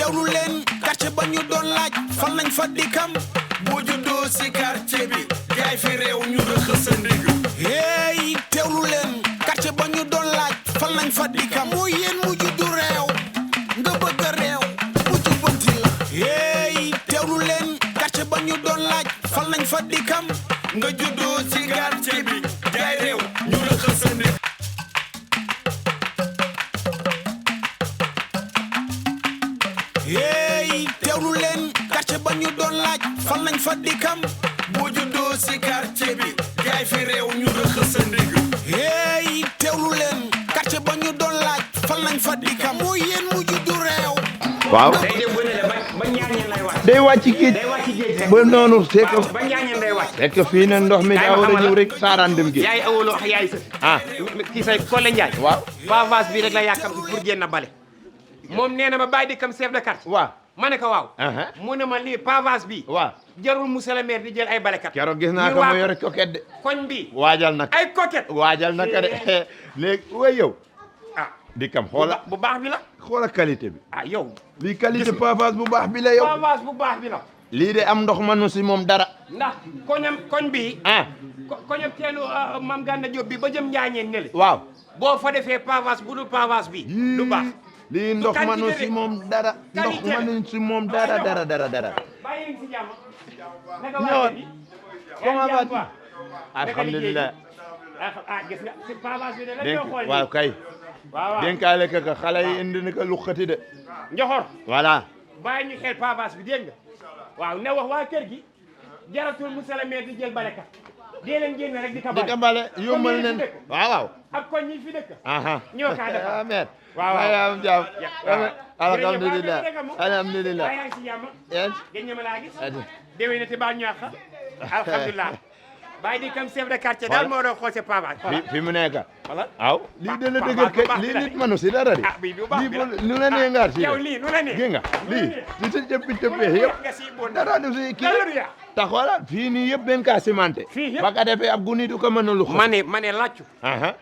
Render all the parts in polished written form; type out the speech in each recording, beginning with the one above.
teewlu leen quartier ba ñu doon laaj fal nañ fa dikam boo juddoo si quartier bi gaay fi réew ñu rëxës sa ndig hey teewlu leen quartier ba ñu doon laaj fal nañ fa dikam moo yéen mu juddu réew nga bëgg a réew mu jubbanti la hey teewlu leen quartier ba ñu doon laaj fal nañ fa dikam nga juddoo si quartier bi gaay réew ñu rëxës sa ndig hey teewlu leen quartier ba ñu doon laaj fal nañ fa dikam boo juddoo si quartier bi gaay fi réew ñu rëxës sa ndig hey teewlu leen quartier ba ñu doon laaj fal nañ fa dikam moo yéen mu juddu réew waaw day dem bu ne ba ñaañeen lay wàcc. day wàcc géej day wàcc géej ba noonu c'est que ba ñaañeen day wàcc. c'est que fii ne ndox mi daa war a ñëw rek saaraan dem géej yaay awolo wax yaay sa ah kii say Kole Ndiaye. waaw pavage bi rek la yàkkam pour génn bale. moom nee na ma bàyyi di kam chef de quartier. waaw ma ne ko waaw. aha mu ne ma lii pavage bi. waaw jarul monsieur le maire di jël ay balekat. keroog gis naa ko mu yore coquette de koñ bi waajal nag ay coquette. waajal naka de léegi way yow ah di kam xoola bu baax bi la. xoola qualité bi ah yow. lii qualité pavage bu baax bi la yow pavage bu baax bi la. lii de am ndox manu si moom dara ndax koñ bi. ah koñam teelu Mame Gana Diop bi ba jëm Njaañeen ne le. waaw boo fa defee pavage bu dul pavage bi. du baax. lii ndox manu si moom dara ndox qualité manu si moom dara dara bàyyi leen si jàmm. naka ñëwoon comment yaa vas-tu alhamdulilah ah gis nga si pavage bi de la dénk ñoo xool waaw kay waaw dénkaale ka xale yi indi na ko luqati de Njoxor voilà bàyyi ñu xel pavage bi dégg nga waaw ne wax waa kër gi jaratul monsieur le maire di jël balekat dee leen génn rek di ka di ka bale yombal nen waaw waaw ak koñ yi fi dëkk aha ñoo kaa defar amen waaw waaw am jàmm waaw alhamdulilah alhamdulilah yaa ngi si jàmm yéen gën ñëma laa gis adi déwé na te baal ñu àq alhamdulilah bàyyi di kam chef de quartier daal moo doon xool sa pavage fi mu nekk voilà waaw lii dana dëgër kay lii nit manu si dara di ah bii bu baax lii bi la nu la nee ngaar si yow lii nu la nee gi nga lii di sa jëppi yëpp nga si bon dara du si kii dara du yaa tax wala fii nii yëpp den kaa cimenté fii yëpp ba ka defee ab guni du ko mën a lu ma ne laccu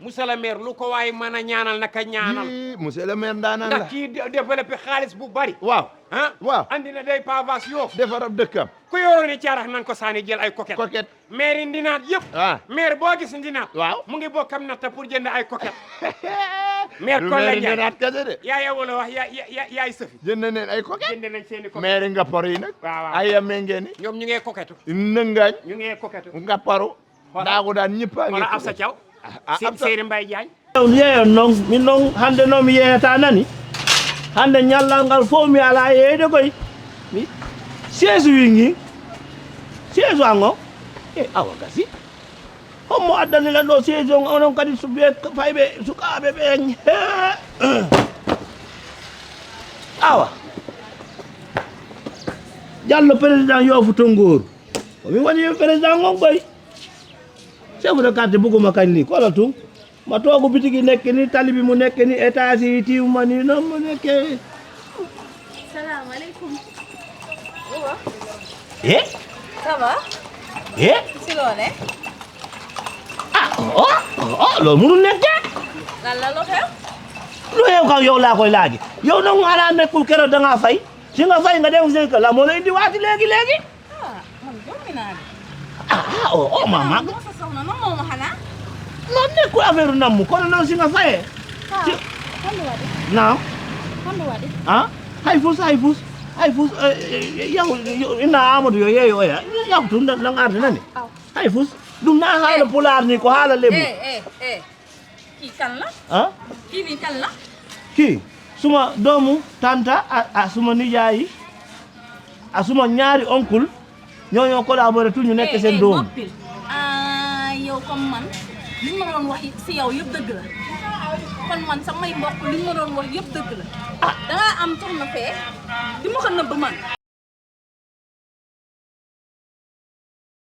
monsieur le maire lu ko waaye mën a ñaanal naka ñaanal yii monsieur le maire daanaan la ndax kii développé xaalis bu bari waaw ah waaw andi na day pavage yoo defar ab dëkkam ku yoroon ni caarax nan ko saani jël ay coquette coquette maire yi ndinaat yëpp ah maire boo gis ndinaat waaw mu ngi bokkam natta pour jënd ay coquette maire du Kole maire Ndiaye nenaat kase de yaay wala wax yaay sëfi jënd neen ay coquette jënd nañ seeni coquette maire nga por yi nag waaw waaw ay yamee ngeen ñoom ñu ngee coquette nëngaañ ñu ngee coquette nga paru daagu daan ñëpp a ngi wala Absa Thiaw Absa Seydi Mbaye Diagne mi yeeyon noon min noon hannde noon mi yeyata nani hannde ñallal ngal fof mi ala yeyde koy mi siège wingi siège ango e awa gasi hommo addanilen ɗo siège on onon kadi so ɓe fayɓe sukaɓe ɓe awa diallo président yofuto ngooru omin woni président gon koy chef de quartier buguma kañ li kola tum ma toogu bitigi nekk ni tali bi mu nekk ni étage yi tiiwuma ni noonu mu nekkee salaamaaleykum. eh ça va. eh si loone. loolu mënul nekkee lan la lu xew. lu xew kaw yow laa koy laaji yow nag xanaa nekkul keroog da ngaa fay si nga fay nga dem seen kër la moo la indi waati léegi man jommi naa de. mama moo sa soxna noonu moo ma xanaa. non nekkul affaire nammu kono noon si nga fayee hande waɗi naam hande waɗi hay fus yahu ina amadou yo yeeyo oya yahu tun nan arde nani aw hay fus ɗum na haala pulaar ni ko haala lembu kii kan la. kii nii kan la. kii suma doomu tanta a suma nijaayi a suma ñaari oncle ñoo collaboré tout ñu nekk seen doomu noppil yow comme man li ma doon wax si yow yëpp dëgg la kon man samay mbokk li ma doon wax yëpp dëgg la dangaa am soxna fee di ma ko nëbb man.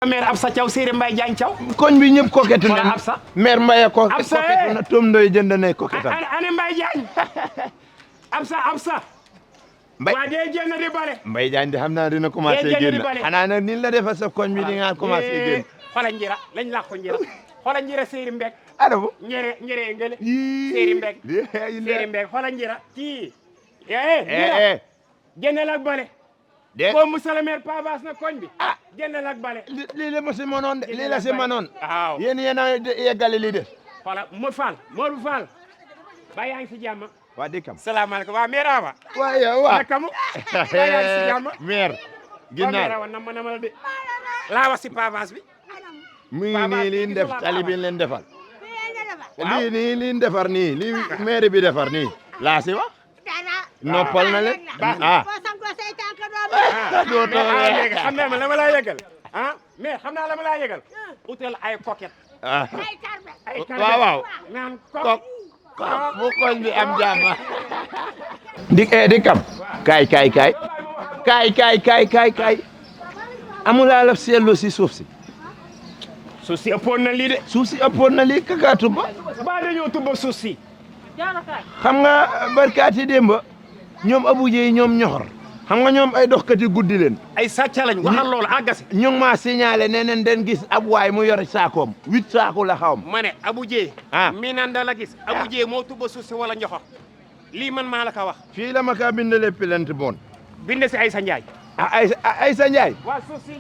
maire Absa Thiaw Seydi Mbaye Diagne Thiaw koñ bi ñëpp coquette wala nen Absa maire Mbaye ko Absa, coquette na tom doy jënd nay coquette am ane Mbaye Diagne Absa Mbaye waa dee génn di bale Mbaye Diagne de xam naa dina commencé Yéen génn di bale. xanaa nag ni la defa sa koñ bi di nga commencé génn xola njira lañ làq ko njira xola njira Seydi Mbeg adamu njere ngele Seydi Mbeg Seydi Mbeg xola njira kii njira génneel ak bale de ko monsieur le maire Pabas na koñ bi génneel ak bale lii la ma si mënoon de lii la si mënoon waaw yéen yéen a yeggale lii de voilà Modou Fall ba yaa ngi si jàmm waa dikkam salaamaaleykum waa maire Awa waaye waa nakamu ba yaa ngi si jàmm maire waa ginnaaw maire Awa nama la de laa wax si Pabas bi mu ngi nii liñ def tali bi leen defal lii nii liñ defar nii lii maire bi defar nii laa si wax noppal na leen doo too léegi xam naa ma la ma laa yëgal mais xam naa la ma laa yëgal utal ay coquette ay waaw naan kok bu koñ bi am jàmm di kam kaay amulaa la seetlu si suuf si suuf si ëppoon na lii de suuf si ëppoon na lii kaka tubba ba dañoo tubba suuf si xam nga barkaati démba ñoom Abou Dieye ñoom ñoxor xam nga ñoom ay doxkati guddi leen ay sàcca lañ waxal loolu àggasi ñu ngi maa signalé ne neen den gis ab waay mu yor saakoom 8 saaku la xawma ma ne Abou Dieye mi nan da la gis Abou Dieye moo tubba suuf si wala njoxor lii man maa la ko wax fii la ma kaa bindale plainte bon bind si Aysa Ndiaye Aysa Ndiaye waa suuf si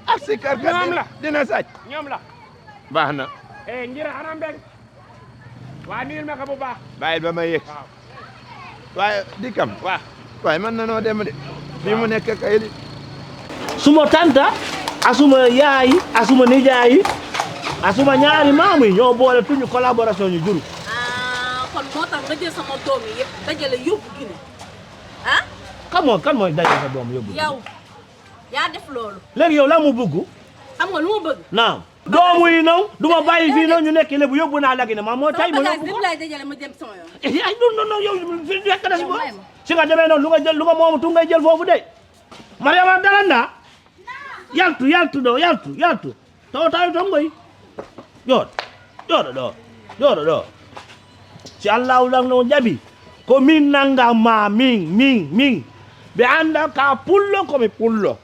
ak si karkat ñoom la dina sàcc ñoom la baax na ngir anam mbeng waa nuyul ma ko bu baax bàyyi ba ma yëg waaye dikkam waaye man na noo dem de fii mu nekk kay li suma tanta asuma yaay asuma nijaay asuma ñaari maamu yi ñoo boole tuñu collaboration ñu juru kon moo tax nga jël sama doom yi yëpp dajale yóbbu Guinée kan mooy dajale sa doom yóbbu yow yaa def loolu léegi yow la mu bëgg xam nga lu ma bëgg naam doomu yi noonu du ma bàyyi fii noonu ñu nekk lébu yóbbu naa la Guinée ma moo tay ma yóbbu ko laay dajale ma dem sama yoon ay non yow fi nekk na si ko si nga demee noonu lu nga moomu tu ngay jël foofu de Mariama dalanda yaltu taw to ngoy joɗo si allahu langno jaɓi ko min nanga ma min ɓe anda ka pullo komi pullo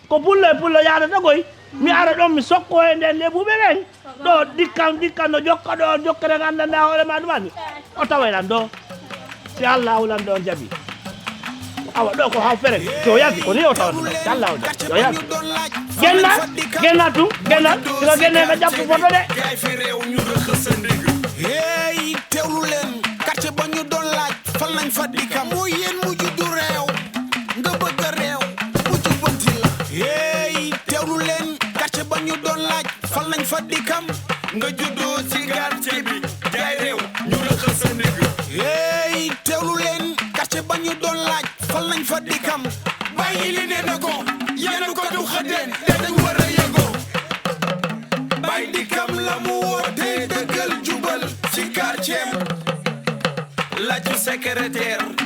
ko pullo e pullo yadata koy mi ara ɗon mi sokko e nden lebuɓe ɓen ɗo dikkan no jokka ɗo jokkere gandanda hoore ma ɗumani o taweɗan ɗo si allahu lan ɗon jaɓi awa ɗo ko ha fere so yalti ko ni o tawata si allahu jaɓi yo yalti genna tum siko genne ko jappu foto de hey teewlu leen quartier ba ñu doon laaj fal nañ fa dikam mooy yéen mu juddu réew nga bëgg a réew mu jubbanti la hey teewlu leen quartier ba ñu doon laaj fal nañ fa dikam nga juddoo ci quartier bi jaay réew ñu rëqal sa ndigg hey teewlu leen quartier ba ñu doon laaj fal nañ fa dikam bàyyi li ne na ko yéen ko du xëddeen dañ war a yëgoo bàyyi dikam la mu woote dëggal jubal ci quartier laaju secrétaire